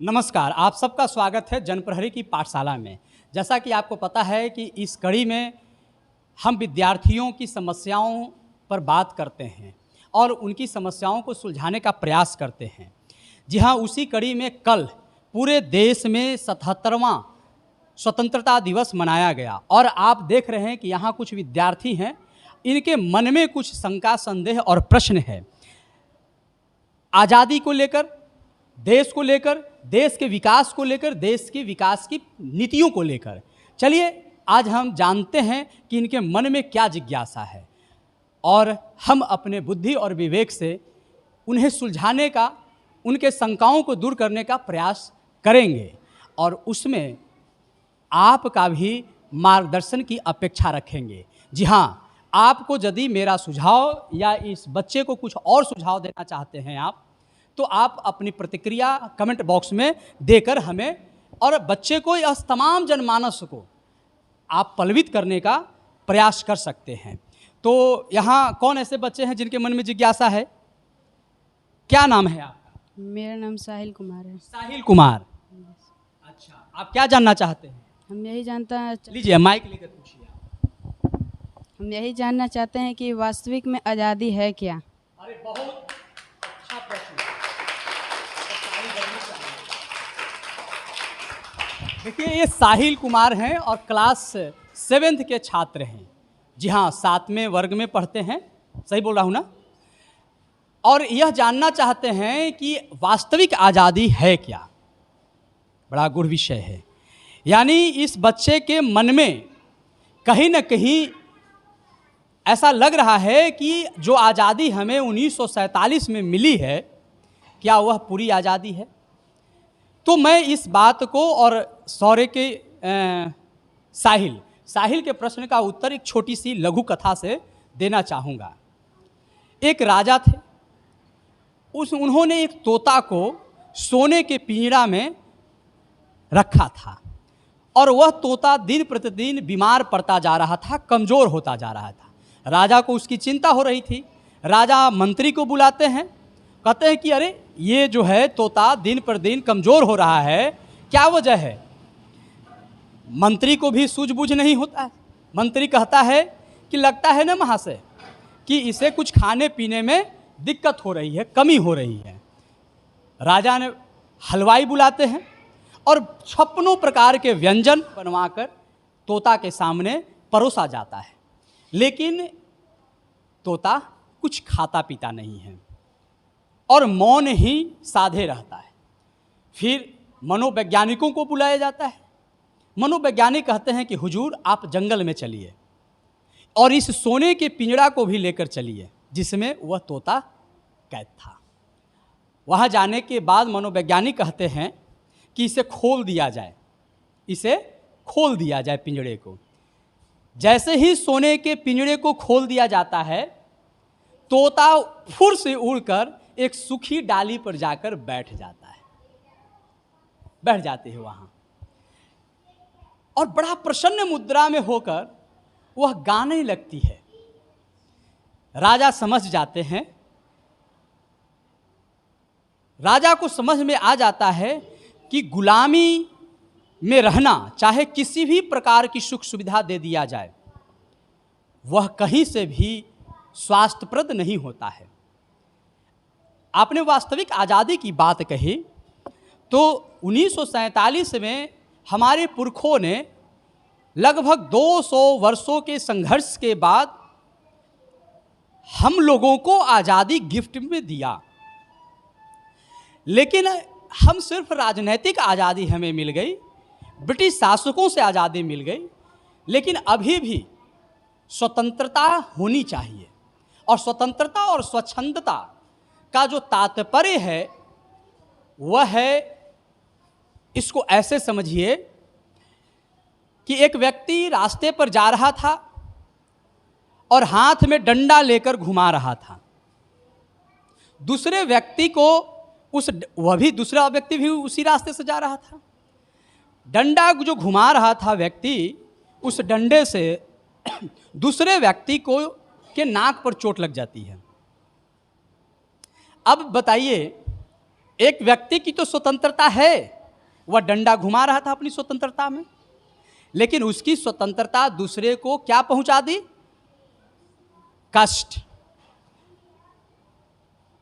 नमस्कार, आप सबका स्वागत है जनप्रहरी की पाठशाला में। जैसा कि आपको पता है कि इस कड़ी में हम विद्यार्थियों की समस्याओं पर बात करते हैं और उनकी समस्याओं को सुलझाने का प्रयास करते हैं। जी हाँ, उसी कड़ी में कल पूरे देश में 77वां स्वतंत्रता दिवस मनाया गया और आप देख रहे हैं कि यहाँ कुछ विद्यार्थी हैं, इनके मन में कुछ शंका, संदेह और प्रश्न है। आज़ादी को लेकर, देश को लेकर, देश के विकास को लेकर, देश के विकास की नीतियों को लेकर। चलिए आज हम जानते हैं कि इनके मन में क्या जिज्ञासा है और हम अपने बुद्धि और विवेक से उन्हें सुलझाने का, उनके शंकाओं को दूर करने का प्रयास करेंगे और उसमें आपका भी मार्गदर्शन की अपेक्षा रखेंगे। जी हाँ, आपको यदि मेरा सुझाव या इस बच्चे को कुछ और सुझाव देना चाहते हैं आप, तो आप अपनी प्रतिक्रिया कमेंट बॉक्स में देकर हमें और बच्चे को या तमाम जनमानस को आप पलवित करने का प्रयास कर सकते हैं। तो यहाँ कौन ऐसे बच्चे हैं जिनके मन में जिज्ञासा है? क्या नाम है आपका? मेरा नाम साहिल कुमार है। साहिल कुमार। अच्छा, आप क्या जानना चाहते हैं? हम यही लीजिए माइक लेकर पूछिए। हम यही जानना चाहते हैं कि वास्तविक में आज़ादी है क्या? अरे बहुत अच्छा प्रश्न। देखिए, ये साहिल कुमार हैं और क्लास 7th के छात्र हैं। जी हाँ, 7वें वर्ग में पढ़ते हैं, सही बोल रहा हूँ ना? और यह जानना चाहते हैं कि वास्तविक आज़ादी है क्या। बड़ा गूढ़ विषय है। यानी इस बच्चे के मन में कहीं न कहीं ऐसा लग रहा है कि जो आज़ादी हमें 1947 में मिली है, क्या वह पूरी आज़ादी है? तो मैं इस बात को और सौर्य के साहिल के प्रश्न का उत्तर एक छोटी सी लघु कथा से देना चाहूँगा। एक राजा थे, उन्होंने एक तोता को सोने के पिंजरा में रखा था और वह तोता दिन प्रतिदिन बीमार पड़ता जा रहा था, कमज़ोर होता जा रहा था। राजा को उसकी चिंता हो रही थी। राजा मंत्री को बुलाते हैं, कहते हैं कि अरे ये जो है तोता दिन पर दिन कमज़ोर हो रहा है, क्या वजह है? मंत्री को भी सूझबूझ नहीं होता है। मंत्री कहता है कि लगता है ना महाशय कि इसे कुछ खाने पीने में दिक्कत हो रही है, कमी हो रही है। राजा ने हलवाई बुलाते हैं और 56 प्रकार के व्यंजन बनवाकर तोता के सामने परोसा जाता है, लेकिन तोता कुछ खाता पीता नहीं है और मौन ही साधे रहता है। फिर मनोवैज्ञानिकों को बुलाया जाता है। मनोवैज्ञानिक कहते हैं कि हुजूर आप जंगल में चलिए और इस सोने के पिंजरा को भी लेकर चलिए जिसमें वह तोता कैद था। वहाँ जाने के बाद मनोवैज्ञानिक कहते हैं कि इसे खोल दिया जाए, इसे खोल दिया जाए पिंजरे को। जैसे ही सोने के पिंजरे को खोल दिया जाता है, तोता फुर से उड़कर एक सूखी डाली पर जाकर बैठ जाता है, बैठ जाते हैं वहाँ और बड़ा प्रसन्न मुद्रा में होकर वह गाने लगती है। राजा समझ जाते हैं, राजा को समझ में आ जाता है कि गुलामी में रहना, चाहे किसी भी प्रकार की सुख सुविधा दे दिया जाए, वह कहीं से भी स्वास्थ्यप्रद नहीं होता है। आपने वास्तविक आज़ादी की बात कही, तो 1947 में हमारे पुरखों ने लगभग 200 वर्षों के संघर्ष के बाद हम लोगों को आज़ादी गिफ्ट में दिया। लेकिन हम सिर्फ राजनीतिक आज़ादी हमें मिल गई, ब्रिटिश शासकों से आज़ादी मिल गई, लेकिन अभी भी स्वतंत्रता होनी चाहिए। और स्वतंत्रता और स्वच्छंदता का जो तात्पर्य है वह है, इसको ऐसे समझिए कि एक व्यक्ति रास्ते पर जा रहा था और हाथ में डंडा लेकर घुमा रहा था। दूसरे व्यक्ति को दूसरा व्यक्ति भी उसी रास्ते से जा रहा था। डंडा जो घुमा रहा था व्यक्ति, उस डंडे से दूसरे व्यक्ति को के नाक पर चोट लग जाती है। अब बताइए, एक व्यक्ति की तो स्वतंत्रता है, वह डंडा घुमा रहा था अपनी स्वतंत्रता में, लेकिन उसकी स्वतंत्रता दूसरे को क्या पहुंचा दी? कष्ट।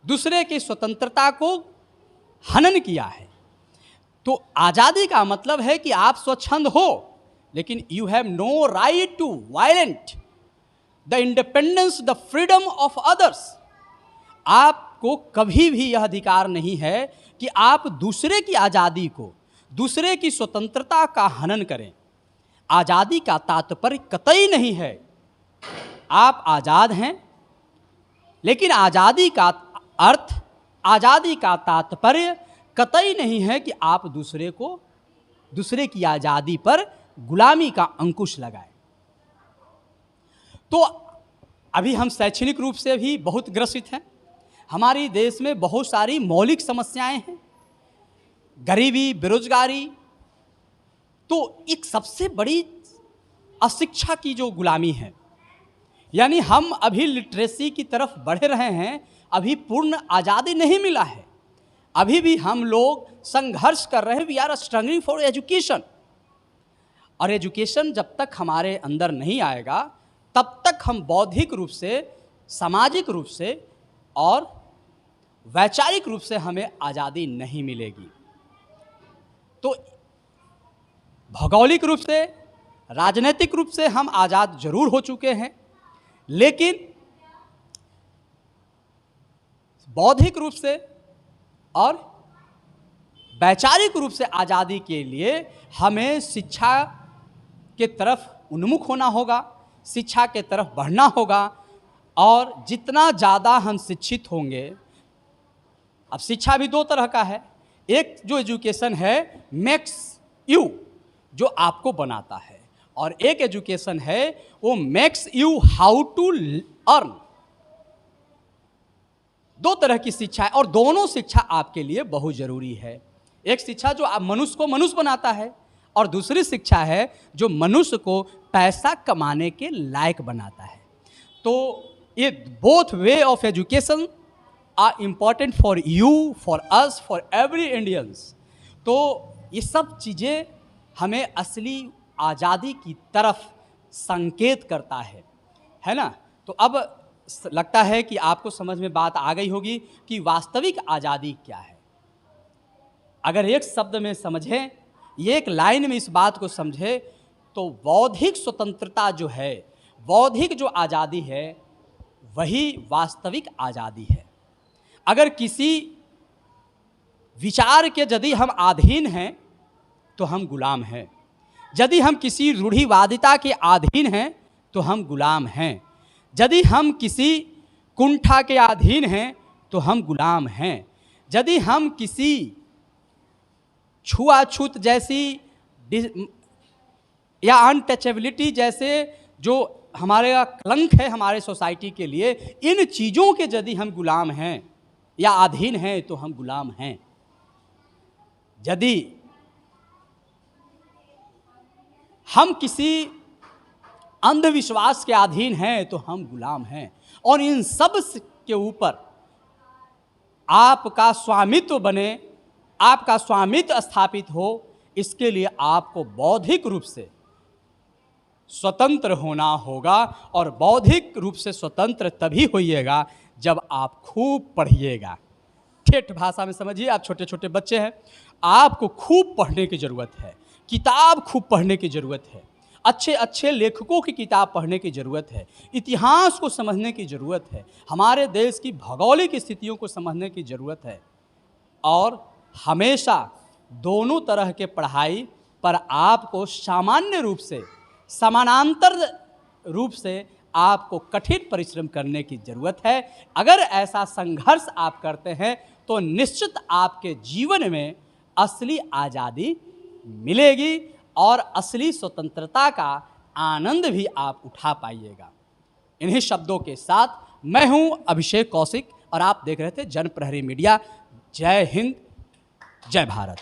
दूसरे की स्वतंत्रता को हनन किया है। तो आजादी का मतलब है कि आप स्वच्छंद हो, लेकिन you have no right to violent the independence, the freedom of others. आपको कभी भी यह अधिकार नहीं है कि आप दूसरे की आज़ादी को, दूसरे की स्वतंत्रता का हनन करें। आज़ादी का तात्पर्य कतई नहीं है आप आज़ाद हैं, लेकिन आज़ादी का अर्थ, आज़ादी का तात्पर्य कतई नहीं है कि आप दूसरे को, दूसरे की आज़ादी पर गुलामी का अंकुश लगाएं। तो अभी हम शैक्षणिक रूप से भी बहुत ग्रसित हैं। हमारे देश में बहुत सारी मौलिक समस्याएं हैं, गरीबी, बेरोजगारी। तो एक सबसे बड़ी अशिक्षा की जो गुलामी है, यानी हम अभी लिटरेसी की तरफ बढ़ रहे हैं, अभी पूर्ण आज़ादी नहीं मिला है, अभी भी हम लोग संघर्ष कर रहे हैं। We are struggling for education. और एजुकेशन जब तक हमारे अंदर नहीं आएगा, तब तक हम बौद्धिक रूप से, सामाजिक रूप से और वैचारिक रूप से हमें आज़ादी नहीं मिलेगी। तो भौगोलिक रूप से, राजनीतिक रूप से हम आज़ाद जरूर हो चुके हैं, लेकिन बौद्धिक रूप से और वैचारिक रूप से आज़ादी के लिए हमें शिक्षा के तरफ उन्मुख होना होगा, शिक्षा के तरफ बढ़ना होगा। और जितना ज़्यादा हम शिक्षित होंगे, अब शिक्षा भी दो तरह का है। एक जो एजुकेशन है मेक्स यू, जो आपको बनाता है, और एक एजुकेशन है वो makes you how to earn. दो तरह की शिक्षा है और दोनों शिक्षा आपके लिए बहुत ज़रूरी है। एक शिक्षा जो आप मनुष्य को मनुष्य बनाता है, और दूसरी शिक्षा है जो मनुष्य को पैसा कमाने के लायक बनाता है। तो ये both way of education are important for you, for us, for every Indians. तो ये सब चीज़ें हमें असली आज़ादी की तरफ संकेत करता है ना। तो अब लगता है कि आपको समझ में बात आ गई होगी कि वास्तविक आज़ादी क्या है। अगर एक शब्द में समझें, एक लाइन में इस बात को समझे, तो बौद्धिक स्वतंत्रता जो है, बौद्धिक जो आज़ादी है, वही वास्तविक आज़ादी है। अगर किसी विचार के यदि हम अधीन हैं तो हम गुलाम हैं, यदि हम किसी रूढ़िवादिता के अधीन हैं तो हम गुलाम हैं, यदि हम किसी कुंठा के अधीन हैं तो हम गुलाम हैं, यदि हम किसी छुआछूत जैसी या अनटचेबिलिटी जैसे जो हमारे कलंक है हमारे सोसाइटी के लिए, इन चीज़ों के यदि हम गुलाम हैं या अधीन हैं तो हम गुलाम हैं। यदि हम किसी अंधविश्वास के अधीन हैं तो हम गुलाम हैं। और इन सब के ऊपर आपका स्वामित्व बने, आपका स्वामित्व स्थापित हो, इसके लिए आपको बौद्धिक रूप से स्वतंत्र होना होगा। और बौद्धिक रूप से स्वतंत्र तभी होइएगा जब आप खूब पढ़िएगा। ठेठ भाषा में समझिए, आप छोटे छोटे बच्चे हैं, आपको खूब पढ़ने की ज़रूरत है, किताब खूब पढ़ने की ज़रूरत है, अच्छे अच्छे लेखकों की किताब पढ़ने की ज़रूरत है, इतिहास को समझने की ज़रूरत है, हमारे देश की भौगोलिक स्थितियों को समझने की ज़रूरत है। और हमेशा दोनों तरह के पढ़ाई पर आपको सामान्य रूप से, समानांतर रूप से आपको कठिन परिश्रम करने की ज़रूरत है। अगर ऐसा संघर्ष आप करते हैं तो निश्चित आपके जीवन में असली आज़ादी मिलेगी और असली स्वतंत्रता का आनंद भी आप उठा पाइएगा। इन्हीं शब्दों के साथ मैं हूं अभिषेक कौशिक और आप देख रहे थे जनप्रहरी मीडिया। जय हिंद, जय भारत।